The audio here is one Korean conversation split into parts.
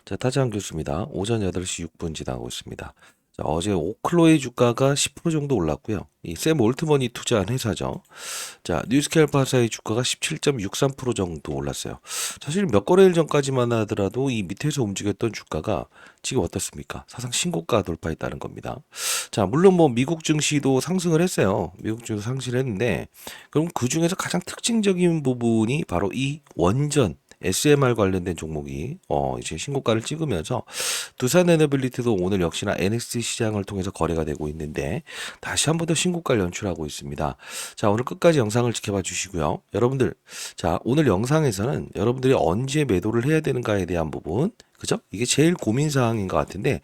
자, 타지한 교수입니다. 오전 8시 6분 지나고 있습니다. 자, 어제 오클로의 주가가 10% 정도 올랐고요. 이 샘 올트먼이 투자한 회사죠. 자, 뉴스케일파사의 주가가 17.63% 정도 올랐어요. 사실 몇 거래일 전까지만 하더라도 이 밑에서 움직였던 주가가 지금 어떻습니까? 사상 신고가 돌파했다는 겁니다. 자, 물론 뭐 미국 증시도 상승을 했어요. 미국 증시도 상승을 했는데, 그럼 그 중에서 가장 특징적인 부분이 바로 이 원전 SMR 관련된 종목이 이제 신고가를 찍으면서 두산 에너빌리티도 오늘 역시나 NXT 시장을 통해서 거래가 되고 있는데 다시 한 번 더 신고가를 연출하고 있습니다. 자, 오늘 끝까지 영상을 지켜봐 주시고요. 여러분들, 자, 오늘 영상에서는 여러분들이 언제 매도를 해야 되는가에 대한 부분, 그죠? 이게 제일 고민 사항인 것 같은데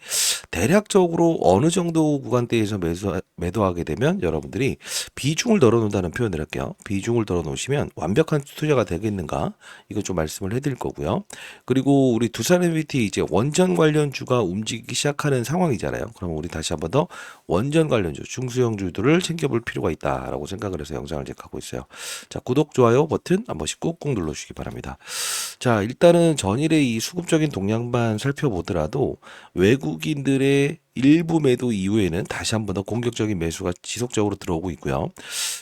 대략적으로 어느 정도 구간대에서 매도하게 되면 여러분들이 비중을 덜어 놓는다는 표현을 할게요. 비중을 덜어 놓으시면 완벽한 투자가 되겠는가? 이거 좀 말씀을 해드릴 거고요. 그리고 우리 두산에너비티 이제 원전 관련주가 움직이기 시작하는 상황이잖아요. 그럼 우리 다시 한번 더 원전 관련주, 중수형주들을 챙겨볼 필요가 있다라고 생각을 해서 영상을 제작하고 있어요. 자, 구독, 좋아요 버튼 한 번씩 꾹꾹 눌러주시기 바랍니다. 자, 일단은 전일의 이 수급적인 동향만 살펴보더라도 외국인들의 일부 매도 이후에는 다시 한번 더 공격적인 매수가 지속적으로 들어오고 있고요.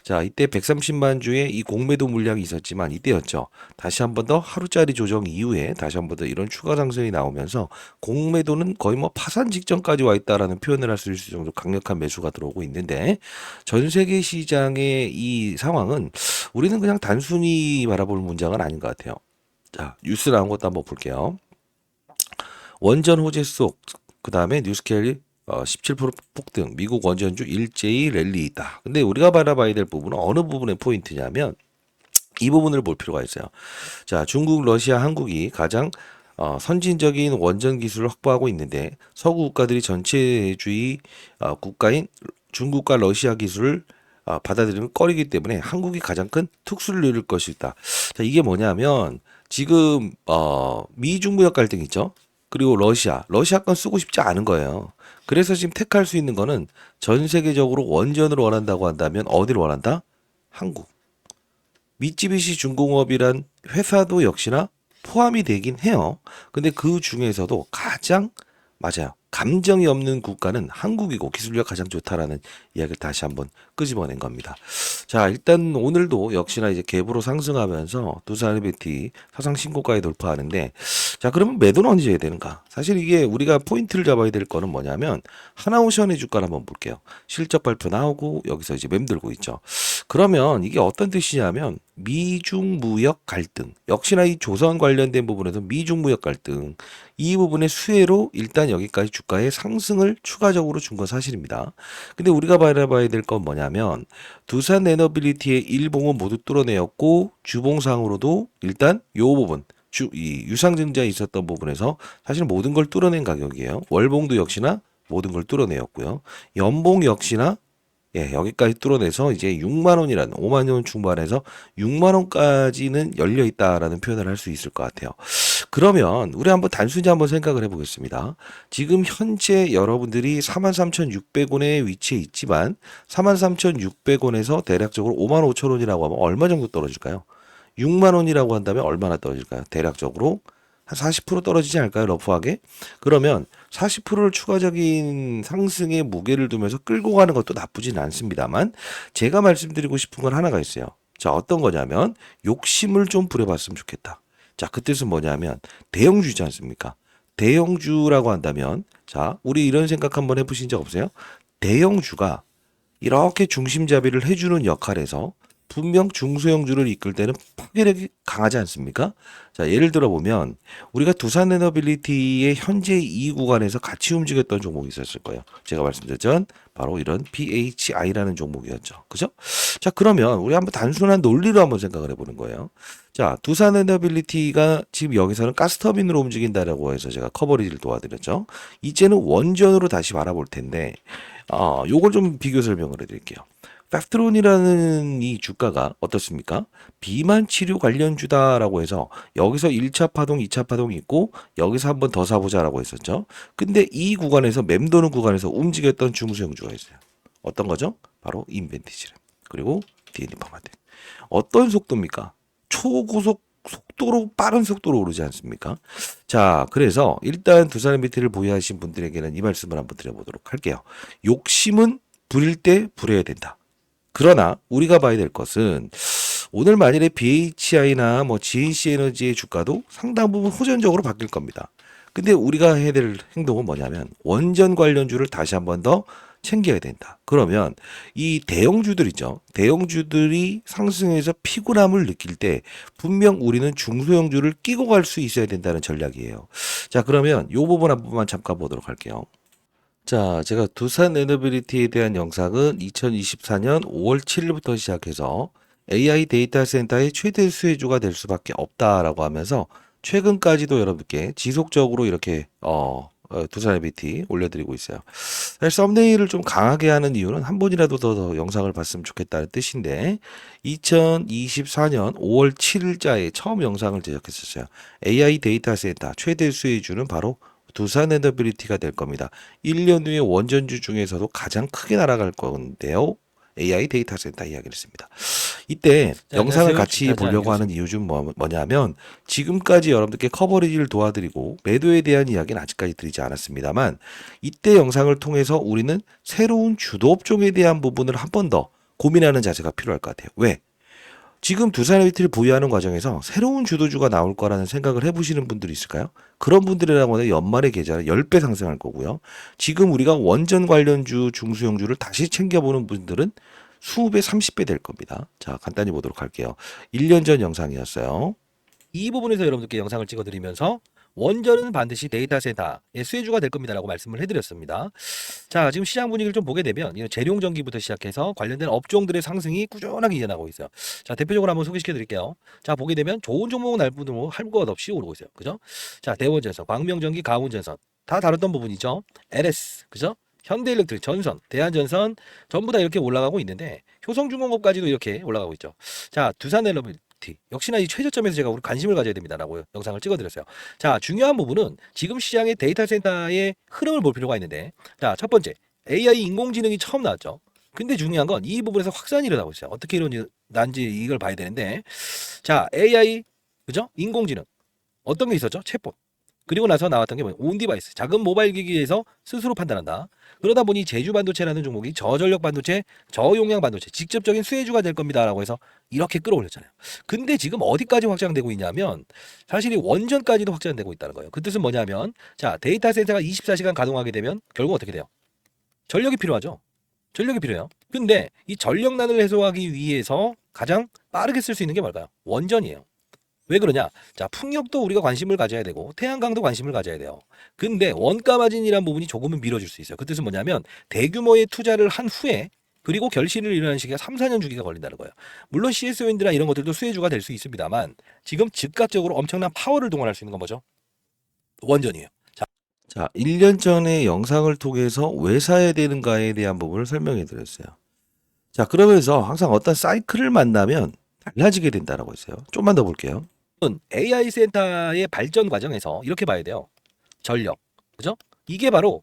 자, 이때 130만 주의 이 공매도 물량이 있었지만 이때였죠. 다시 한번 더 하루짜리 조정 이후에 다시 한번 더 이런 추가 상승이 나오면서 공매도는 거의 뭐 파산 직전까지 와 있다라는 표현을 할 수 있을 정도로 강력한 매수가 들어오고 있는데 전 세계 시장의 이 상황은 우리는 그냥 단순히 바라볼 문장은 아닌 것 같아요. 자, 뉴스 나온 것도 한번 볼게요. 원전 호재 속, 그 다음에 뉴스케일이 17% 폭등, 미국 원전주 일제히 랠리이다. 근데 우리가 바라봐야 될 부분은 어느 부분의 포인트냐면 이 부분을 볼 필요가 있어요. 자, 중국, 러시아, 한국이 가장 선진적인 원전 기술을 확보하고 있는데 서구 국가들이 전체주의 국가인 중국과 러시아 기술을 받아들이면 꺼리기 때문에 한국이 가장 큰 특수를 누릴 것이다. 자, 이게 뭐냐면 지금 미중 무역 갈등 있죠. 그리고 러시아 건 쓰고 싶지 않은 거예요. 그래서 지금 택할 수 있는 거는 전 세계적으로 원전을 원한다고 한다면 어디를 원한다? 한국. 미쯔비시 중공업이란 회사도 역시나 포함이 되긴 해요. 근데 그 중에서도 가장 맞아요. 감정이 없는 국가는 한국이고 기술력 가장 좋다라는 이야기를 다시 한번 끄집어낸 겁니다. 자, 일단 오늘도 역시나 이제 갭으로 상승하면서 두산에너비티 사상 신고가에 돌파하는데 자, 그러면 매도는 언제 해야 되는가? 사실 이게 우리가 포인트를 잡아야 될 거는 뭐냐면 하나오션의 주가를 한번 볼게요. 실적 발표 나오고 여기서 이제 맴돌고 있죠. 그러면 이게 어떤 뜻이냐면 미중 무역 갈등, 역시나 이 조선 관련된 부분에서 미중 무역 갈등, 이 부분의 수혜로 일단 여기까지 주가의 상승을 추가적으로 준 건 사실입니다. 근데 우리가 바라봐야 될 건 뭐냐면 두산 에너빌리티의 일봉은 모두 뚫어내었고 주봉상으로도 일단 요 부분 이 유상증자에 있었던 부분에서 사실 모든 걸 뚫어낸 가격이에요. 월봉도 역시나 모든 걸 뚫어내었고요. 연봉 역시나 예, 여기까지 뚫어내서 이제 6만 원이라는 5만 원 중반에서 6만 원까지는 열려 있다라는 표현을 할 수 있을 것 같아요. 그러면 우리 한번 단순히 한번 생각을 해보겠습니다. 지금 현재 여러분들이 43,600원에 위치해 있지만 43,600원에서 대략적으로 5만 5천 원이라고 하면 얼마 정도 떨어질까요? 6만 원이라고 한다면 얼마나 떨어질까요? 대략적으로 한 40% 떨어지지 않을까요? 러프하게. 그러면 40%를 추가적인 상승의 무게를 두면서 끌고 가는 것도 나쁘진 않습니다만 제가 말씀드리고 싶은 건 하나가 있어요. 자, 어떤 거냐면 욕심을 좀 부려봤으면 좋겠다. 자, 그 뜻은 뭐냐면 대형주지 않습니까? 대형주라고 한다면 자, 우리 이런 생각 한번 해보신 적 없어요? 대형주가 이렇게 중심잡이를 해주는 역할에서 분명 중소형주를 이끌 때는 파괴력이 강하지 않습니까? 자, 예를 들어 보면 우리가 두산 에너빌리티의 현재 이 구간에서 같이 움직였던 종목이 있었을 거예요. 제가 말씀드렸던 바로 이런 PHI라는 종목이었죠. 그죠? 자, 그러면 우리 한번 단순한 논리로 한번 생각을 해보는 거예요. 자, 두산 에너빌리티가 지금 여기서는 가스터빈으로 움직인다라고 해서 제가 커버리지를 도와드렸죠. 이제는 원전으로 다시 바라볼 텐데 요걸 좀 비교 설명을 해드릴게요. 팩트론이라는 이 주가가 어떻습니까? 비만 치료 관련주다라고 해서 여기서 1차 파동, 2차 파동이 있고 여기서 한번 더 사보자라고 했었죠. 근데 이 구간에서 맴도는 구간에서 움직였던 중소형주가 있어요. 어떤 거죠? 바로 인벤티지램 그리고 D&D 파마텍. 어떤 속도입니까? 초고속 빠른 속도로 오르지 않습니까? 자, 그래서 일단 두산 MBT를 보유하신 분들에게는 이 말씀을 한번 드려보도록 할게요. 욕심은 부릴 때 부려야 된다. 그러나 우리가 봐야 될 것은 오늘 만일에 BHI나 뭐 GNC 에너지의 주가도 상당 부분 호전적으로 바뀔 겁니다. 근데 우리가 해야 될 행동은 뭐냐면 원전 관련주를 다시 한번 더 챙겨야 된다. 그러면 이 대형주들이죠. 대형주들이 상승해서 피곤함을 느낄 때 분명 우리는 중소형주를 끼고 갈 수 있어야 된다는 전략이에요. 자, 그러면 이 부분 한 번만 잠깐 보도록 할게요. 자, 제가 두산 에너빌리티에 대한 영상은 2024년 5월 7일부터 시작해서 AI 데이터 센터의 최대 수혜주가 될 수밖에 없다라고 하면서 최근까지도 여러분께 지속적으로 이렇게 두산 에너빌리티 올려드리고 있어요. 사실 썸네일을 좀 강하게 하는 이유는 한 번이라도 더 영상을 봤으면 좋겠다는 뜻인데 2024년 5월 7일자에 처음 영상을 제작했었어요. AI 데이터 센터 최대 수혜주는 바로 두산 에너빌리티가 될 겁니다. 1년 후에 원전주 중에서도 가장 크게 날아갈 건데요. AI 데이터 센터 이야기를 했습니다. 이때 영상을 안녕하세요. 같이 주식타자 보려고 하는 이유 중 뭐냐면 지금까지 여러분들께 커버리지를 도와드리고 매도에 대한 이야기는 아직까지 드리지 않았습니다만 이때 영상을 통해서 우리는 새로운 주도 업종에 대한 부분을 한 번 더 고민하는 자세가 필요할 것 같아요. 왜? 지금 두산 에너비티를 보유하는 과정에서 새로운 주도주가 나올 거라는 생각을 해보시는 분들이 있을까요? 그런 분들이라고 하면 연말에 계좌는 10배 상승할 거고요. 지금 우리가 원전 관련주, 중소형주를 다시 챙겨보는 분들은 20배, 30배 될 겁니다. 자, 간단히 보도록 할게요. 1년 전 영상이었어요. 이 부분에서 여러분들께 영상을 찍어드리면서 원전은 반드시 데이터 센터의 수혜주가 될 겁니다라고 말씀을 해드렸습니다. 자, 지금 시장 분위기를 좀 보게 되면 이런 재룡전기부터 시작해서 관련된 업종들의 상승이 꾸준하게 이어나고 있어요. 자, 대표적으로 한번 소개시켜 드릴게요. 자, 보게 되면 좋은 종목은 날뿐으로 할 것 없이 오르고 있어요. 그죠? 자, 대원전선, 광명전기, 가온전선 다 다뤘던 부분이죠. LS, 그죠? 현대일렉트릭, 전선, 대한전선 전부 다 이렇게 올라가고 있는데 효성중공업까지도 이렇게 올라가고 있죠. 자, 두산에너지 역시나 이 최저점에서 제가 우리 관심을 가져야 됩니다라고 영상을 찍어드렸어요. 자, 중요한 부분은 지금 시장의 데이터 센터의 흐름을 볼 필요가 있는데, 자, 첫 번째 AI 인공지능이 처음 나왔죠. 근데 중요한 건 이 부분에서 확산이 일어나고 있어요. 어떻게 일어난지 이걸 봐야 되는데, 자, AI 그죠? 인공지능 어떤 게 있었죠? 챗봇. 그리고 나서 나왔던 게 뭐예요? 온 디바이스. 작은 모바일 기기에서 스스로 판단한다. 그러다 보니 제주 반도체라는 종목이 저전력 반도체, 저용량 반도체, 직접적인 수혜주가 될 겁니다라고 해서 이렇게 끌어올렸잖아요. 근데 지금 어디까지 확장되고 있냐면 사실 이 원전까지도 확장되고 있다는 거예요. 그 뜻은 뭐냐면 자, 데이터 센터가 24시간 가동하게 되면 결국 어떻게 돼요? 전력이 필요하죠. 전력이 필요해요. 근데 이 전력난을 해소하기 위해서 가장 빠르게 쓸 수 있는 게 뭘까요? 원전이에요. 왜 그러냐? 자, 풍력도 우리가 관심을 가져야 되고 태양광도 관심을 가져야 돼요. 근데 원가 마진이란 부분이 조금은 미뤄질 수 있어요. 그 뜻은 뭐냐면 대규모의 투자를 한 후에 그리고 결실을 이루는 시기가 3, 4년 주기가 걸린다는 거예요. 물론 CSO인드나 이런 것들도 수혜주가 될 수 있습니다만 지금 즉각적으로 엄청난 파워를 동원할 수 있는 건 뭐죠? 원전이에요. 자, 자, 1년 전에 영상을 통해서 왜 사야 되는가에 대한 부분을 설명해 드렸어요. 자, 그러면서 항상 어떤 사이클을 만나면 달라지게 된다라고 했어요. 좀만 더 볼게요. AI 센터의 발전 과정에서 이렇게 봐야 돼요. 전력. 그죠? 이게 바로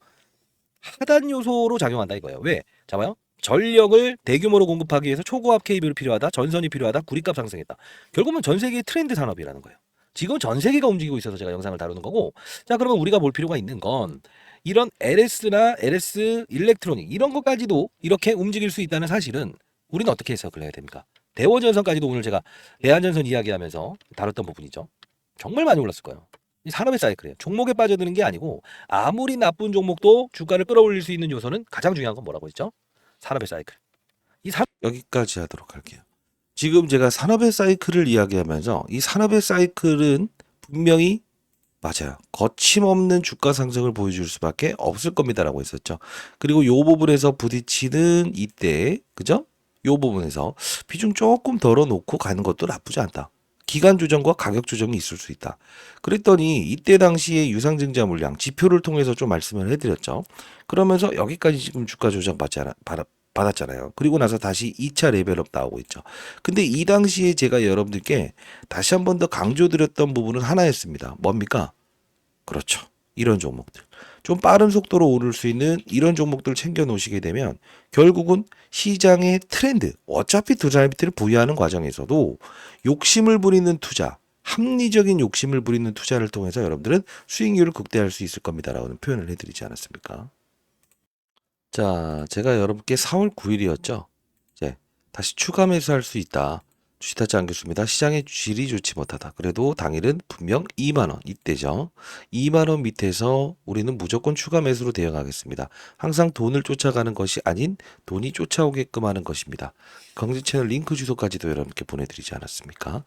하단 요소로 작용한다 이거예요. 왜? 자 봐요. 전력을 대규모로 공급하기 위해서 초고압 케이블이 필요하다. 전선이 필요하다. 구리값 상승했다. 결국은 전 세계의 트렌드 산업이라는 거예요. 지금 전 세계가 움직이고 있어서 제가 영상을 다루는 거고. 자, 그러면 우리가 볼 필요가 있는 건 이런 LS나 LS 일렉트로닉 이런 것까지도 이렇게 움직일 수 있다는 사실은 우리는 어떻게 해석을 해야 됩니까? 대원전선까지도 오늘 제가 대한전선 이야기하면서 다뤘던 부분이죠. 정말 많이 올랐을 거예요. 이 산업의 사이클이에요. 종목에 빠져드는 게 아니고 아무리 나쁜 종목도 주가를 끌어올릴 수 있는 요소는 가장 중요한 건 뭐라고 했죠? 산업의 사이클. 이 여기까지 하도록 할게요. 지금 제가 산업의 사이클을 이야기하면서 이 산업의 사이클은 분명히 맞아요. 거침없는 주가 상승을 보여줄 수밖에 없을 겁니다라고 했었죠. 그리고 요 부분에서 부딪히는 이때, 그죠? 요 부분에서 비중 조금 덜어놓고 가는 것도 나쁘지 않다. 기간 조정과 가격 조정이 있을 수 있다. 그랬더니 이때 당시에 유상증자 물량 지표를 통해서 좀 말씀을 해드렸죠. 그러면서 여기까지 지금 주가 조정 받았잖아요. 그리고 나서 다시 2차 레벨업 나오고 있죠. 근데 이 당시에 제가 여러분들께 다시 한 번 더 강조드렸던 부분은 하나였습니다. 뭡니까? 그렇죠. 이런 종목들. 좀 빠른 속도로 오를 수 있는 이런 종목들을 챙겨 놓으시게 되면 결국은 시장의 트렌드, 어차피 두산 MBT를 보유하는 과정에서도 욕심을 부리는 투자, 합리적인 욕심을 부리는 투자를 통해서 여러분들은 수익률을 극대화할 수 있을 겁니다라는 표현을 해드리지 않았습니까? 자, 제가 여러분께 4월 9일이었죠. 이제 다시 추가 매수할 수 있다. 주식타짜 안겼습니다. 시장의 질이 좋지 못하다. 그래도 당일은 분명 2만 원 이때죠. 2만 원 밑에서 우리는 무조건 추가 매수로 대응하겠습니다. 항상 돈을 쫓아가는 것이 아닌 돈이 쫓아오게끔 하는 것입니다. 경제 채널 링크 주소까지도 여러분께 보내드리지 않았습니까?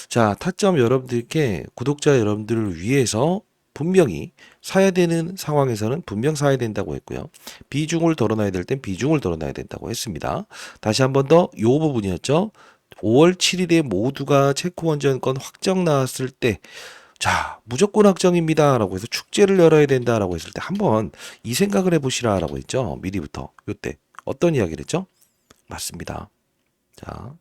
자, 타점 여러분들께 구독자 여러분들을 위해서 분명히 사야 되는 상황에서는 분명 사야 된다고 했고요. 비중을 덜어놔야 될 땐 비중을 덜어놔야 된다고 했습니다. 다시 한 번 더 요 부분이었죠. 5월 7일에 모두가 체코 원전권 확정 나왔을 때, 자, 무조건 확정입니다. 라고 해서 축제를 열어야 된다라고 했을 때 한번 이 생각을 해보시라 라고 했죠. 미리부터. 요때. 어떤 이야기를 했죠? 맞습니다. 자,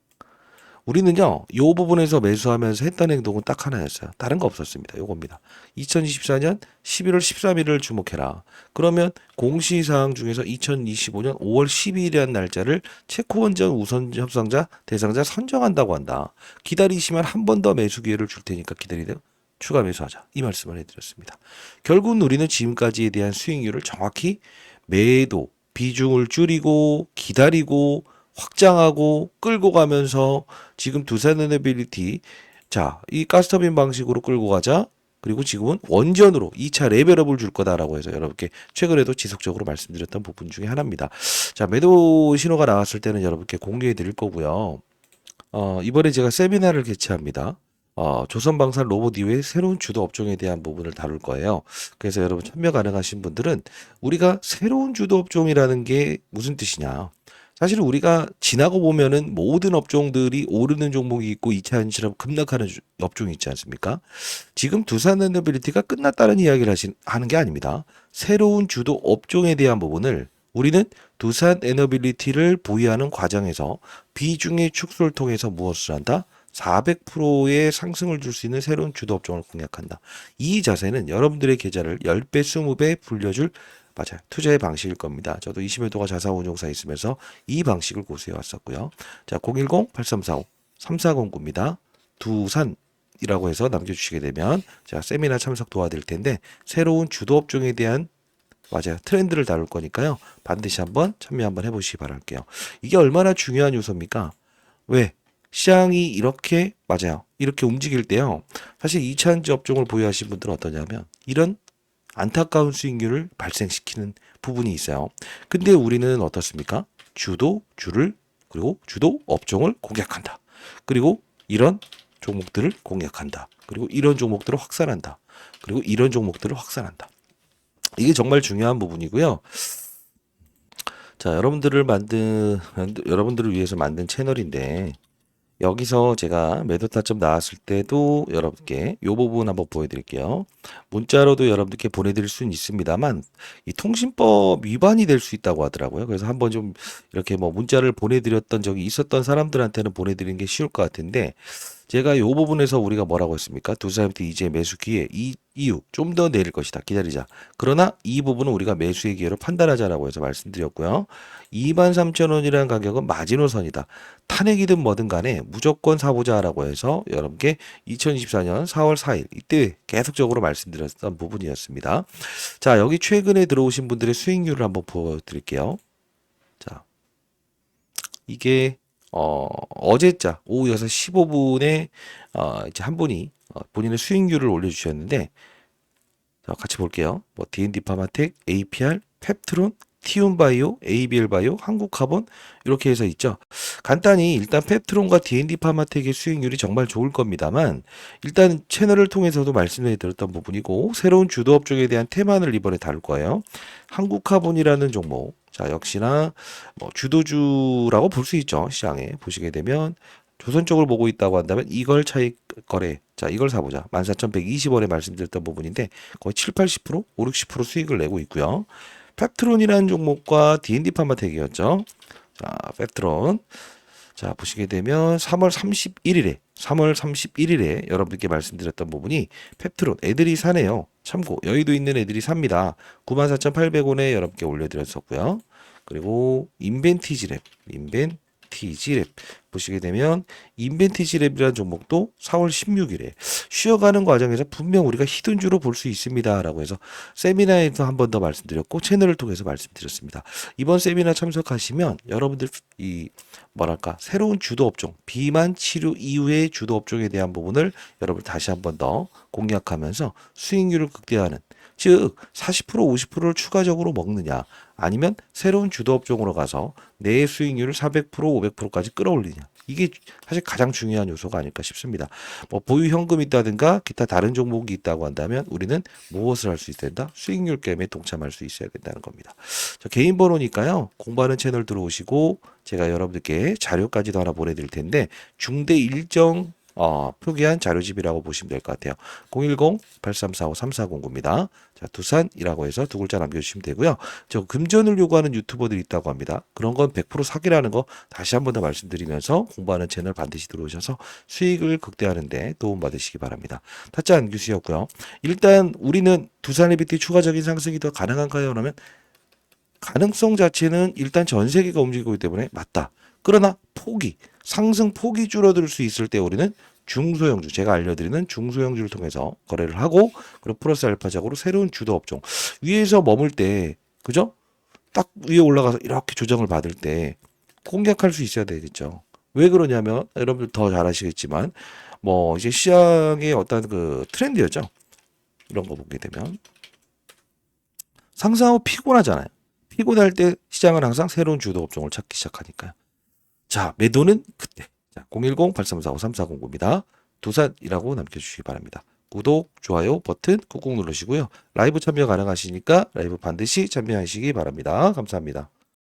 우리는요, 요 부분에서 매수하면서 했던 행동은 딱 하나였어요. 다른 거 없었습니다. 요겁니다. 2024년 11월 13일을 주목해라. 그러면 공시사항 중에서 2025년 5월 12일이라는 날짜를 체코원전 우선 협상자, 대상자 선정한다고 한다. 기다리시면 한 번 더 매수 기회를 줄 테니까 기다리세요. 추가 매수하자. 이 말씀을 해드렸습니다. 결국은 우리는 지금까지에 대한 수익률을 정확히 매도, 비중을 줄이고, 기다리고, 확장하고 끌고 가면서 지금 두산에너빌리티 자, 이 가스터빈 방식으로 끌고 가자. 그리고 지금은 원전으로 2차 레벨업을 줄 거다라고 해서 여러분께 최근에도 지속적으로 말씀드렸던 부분 중에 하나입니다. 자, 매도 신호가 나왔을 때는 여러분께 공개해 드릴 거고요. 이번에 제가 세미나를 개최합니다. 조선방산 로봇 이외의 새로운 주도 업종에 대한 부분을 다룰 거예요. 그래서 여러분 참여 가능하신 분들은 우리가 새로운 주도 업종이라는 게 무슨 뜻이냐. 사실 우리가 지나고 보면은 모든 업종들이 오르는 종목이 있고 2차 현실업 급락하는 업종이 있지 않습니까? 지금 두산에너빌리티가 끝났다는 이야기를 하는 게 아닙니다. 새로운 주도 업종에 대한 부분을 우리는 두산에너빌리티를 보유하는 과정에서 비중의 축소를 통해서 무엇을 한다? 400%의 상승을 줄 수 있는 새로운 주도 업종을 공략한다. 이 자세는 여러분들의 계좌를 10배, 20배 불려줄 맞아요. 투자의 방식일 겁니다. 저도 20여 도가 자산운용사 있으면서 이 방식을 고수해 왔었고요. 자, 010-8345-3409입니다. 두산이라고 해서 남겨주시게 되면 제가 세미나 참석 도와드릴 텐데 새로운 주도 업종에 대한 맞아요. 트렌드를 다룰 거니까요. 반드시 한번 참여 한번 해보시기 바랄게요. 이게 얼마나 중요한 요소입니까? 왜? 시장이 이렇게 맞아요. 이렇게 움직일 때요. 사실 2차전지 업종을 보유하신 분들은 어떠냐면 이런 안타까운 수익률을 발생시키는 부분이 있어요. 근데 우리는 어떻습니까? 주를 그리고 주도 업종을 공략한다. 그리고 이런 종목들을 공략한다. 그리고 이런 종목들을 확산한다. 그리고 이런 종목들을 확산한다. 이게 정말 중요한 부분이고요. 자, 여러분들을 위해서 만든 채널인데 여기서 제가 매도 타점 나왔을 때도 여러분께 이 부분 한번 보여드릴게요. 문자로도 여러분들께 보내드릴 수는 있습니다만 이 통신법 위반이 될 수 있다고 하더라고요. 그래서 한번 좀 이렇게 뭐 문자를 보내드렸던 적이 있었던 사람들한테는 보내드리는 게 쉬울 것 같은데 제가 이 부분에서 우리가 뭐라고 했습니까? 두산부터 이제 매수 기회 이 이유 좀 더 내릴 것이다. 기다리자. 그러나 이 부분은 우리가 매수의 기회로 판단하자라고 해서 말씀드렸고요. 23,000원이라는 가격은 마지노선이다. 탄핵이든 뭐든 간에 무조건 사보자라고 해서 여러분께 2024년 4월 4일 이때 계속적으로 말씀드렸던 부분이었습니다. 자, 여기 최근에 들어오신 분들의 수익률을 한번 보여드릴게요. 자, 이게 어제자 오후 6시 15분에 이제 한 분이 본인의 수익률을 올려주셨는데 자, 같이 볼게요. 뭐 D&D 파마텍, APR, 펩트론, 티움바이오, ABL바이오, 한국카본 이렇게 해서 있죠. 간단히 일단 펩트론과 D&D 파마텍의 수익률이 정말 좋을 겁니다만 일단 채널을 통해서도 말씀해 드렸던 부분이고 새로운 주도 업종에 대한 테마를 이번에 다룰 거예요. 한국카본이라는 종목 자 역시나 뭐 주도주라고 볼 수 있죠. 시장에 보시게 되면 조선 쪽을 보고 있다고 한다면 이걸 차익 거래 자 이걸 사보자 14,120원에 말씀드렸던 부분인데 거의 7, 80%, 5, 60% 수익을 내고 있고요. 펩트론이라는 종목과 D&D 파마텍이었죠. 자, 펩트론. 자, 보시게 되면 3월 31일에 여러분께 말씀드렸던 부분이 펩트론 애들이 사네요. 참고 여의도 있는 애들이 삽니다. 94,800원에 여러분께 올려드렸었고요. 그리고 인벤티지랩 인벤티지랩 보시게 되면 인벤티지랩이라는 종목도 4월 16일에 쉬어가는 과정에서 분명 우리가 히든주로 볼 수 있습니다라고 해서 세미나에서 한 번 더 말씀드렸고 채널을 통해서 말씀드렸습니다. 이번 세미나 참석하시면 여러분들 이 뭐랄까 새로운 주도 업종 비만 치료 이후의 주도 업종에 대한 부분을 여러분 다시 한 번 더 공략하면서 수익률을 극대화하는 즉 40% 50%를 추가적으로 먹느냐 아니면 새로운 주도 업종으로 가서 내 수익률을 400% 500%까지 끌어올리냐 이게 사실 가장 중요한 요소가 아닐까 싶습니다. 뭐 보유 현금이 있다든가 기타 다른 종목이 있다고 한다면 우리는 무엇을 할 수 있어야 된다? 수익률 게임에 동참할 수 있어야 된다는 겁니다. 자, 개인 번호니까요. 공부하는 채널 들어오시고 제가 여러분들께 자료까지도 하나 보내드릴 텐데 중대 일정 표기한 자료집이라고 보시면 될 것 같아요. 010-8345-3409입니다. 자, 두산이라고 해서 두 글자 남겨주시면 되고요. 저 금전을 요구하는 유튜버들이 있다고 합니다. 그런 건 100% 사기라는 거 다시 한 번 더 말씀드리면서 공부하는 채널 반드시 들어오셔서 수익을 극대화하는데 도움받으시기 바랍니다. 타짜 안규수였고요. 일단 우리는 두산EBT 추가적인 상승이 더 가능한가요? 그러면 가능성 자체는 일단 전 세계가 움직이고 있기 때문에 맞다. 그러나 상승 폭이 줄어들 수 있을 때 우리는 중소형주, 제가 알려드리는 중소형주를 통해서 거래를 하고 그리고 플러스 알파적으로 새로운 주도 업종 위에서 머물 때 그죠? 딱 위에 올라가서 이렇게 조정을 받을 때 공략할 수 있어야 되겠죠. 왜 그러냐면 여러분들 더 잘 아시겠지만 뭐 이제 시장의 어떤 그 트렌드였죠. 이런 거 보게 되면 상승하고 피곤하잖아요. 피곤할 때 시장은 항상 새로운 주도 업종을 찾기 시작하니까요. 자, 매도는 그때. 자, 010-8345-3409입니다. 두산이라고 남겨주시기 바랍니다. 구독, 좋아요 버튼 꾹꾹 누르시고요. 라이브 참여 가능하시니까 라이브 반드시 참여하시기 바랍니다. 감사합니다.